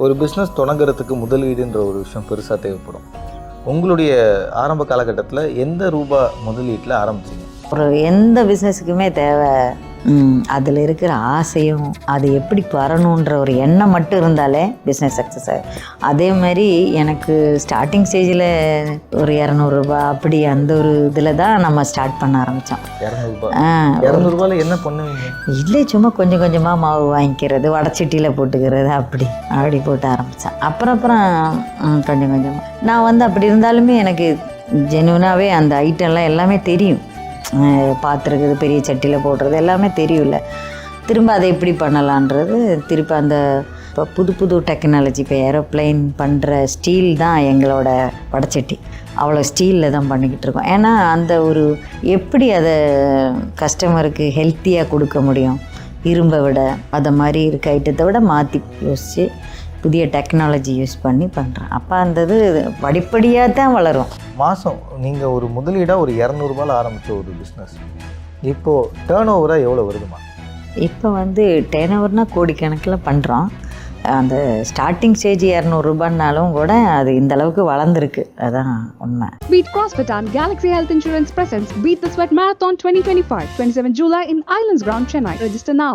ஒரு பிஸ்னஸ் தொடங்குறதுக்கு முதலீடுன்ற ஒரு விஷயம் பெருசாக தேவைப்படும். உங்களுடைய ஆரம்ப காலகட்டத்தில் எந்த ரூபா முதலீட்டில் ஆரம்பிச்சிங்க? ஒரு எந்த பிஸ்னஸுக்குமே தேவை அதில் இருக்கிற ஆசையும் அது எப்படி வரணுன்ற ஒரு எண்ணம் மட்டும் இருந்தாலே பிஸ்னஸ் சக்ஸஸ் ஆகும். அதே மாதிரி எனக்கு ஸ்டார்டிங் ஸ்டேஜில் ஒரு 200 ரூபா அப்படி அந்த ஒரு இதில் தான் நம்ம ஸ்டார்ட் பண்ண ஆரம்பித்தோம். 200 என்ன பண்ணுவீங்க? இல்லை, சும்மா கொஞ்சம் கொஞ்சமாக மாவு வாங்கிக்கிறது, வடச்சட்டியில் போட்டுக்கிறது, அப்படி போட்டு ஆரம்பித்தேன். அப்புறம் கொஞ்சம் கொஞ்சமாக நான் அப்படி இருந்தாலுமே எனக்கு ஜெனுவனாகவே அந்த ஐட்டம்லாம் எல்லாமே தெரியும். பார்த்துருக்குது, பெரிய சட்டியில் போடுறது எல்லாமே தெரியும்ல. திரும்ப அதை எப்படி பண்ணலான்றது திரும்ப அந்த இப்போ புது டெக்னாலஜி, இப்போ ஏரோப்ளைன் பண்ணுற ஸ்டீல் தான் எங்களோட வடச்சட்டி. அவ்வளோ ஸ்டீலில் தான் பண்ணிக்கிட்டு இருக்கோம். ஏன்னா அந்த ஒரு எப்படி அதை கஸ்டமருக்கு ஹெல்த்தியாக கொடுக்க முடியும், இரும்பை விட அதை மாதிரி இருக்க ஐட்டத்தை விட மாற்றி யோசித்து புதிய டெக்னாலஜி யூஸ் பண்ணி பண்ணுறேன். அப்போ அந்த இது படிப்படியாக தான் வளரும். மாதம் நீங்கள் ஒரு முதலீடாக ஒரு 200 ஆரம்பித்த ஒரு பிஸ்னஸ் இப்போது டேர்ன் ஓவராக எவ்வளோ வருதுமா? இப்போ டேர்ன் ஓவர்னால் கோடிக்கணக்கில் பண்ணுறோம். அந்த ஸ்டார்டிங் ஸ்டேஜ் 200 ரூபாய்னாலும் கூட அது இந்த அளவுக்கு வளர்ந்துருக்கு. அதான் உண்மை. Beat CrossFit and Galaxy Health Insurance presents Beat the Sweat Marathon 2025, 27 July in Islands Ground, Chennai. Register now.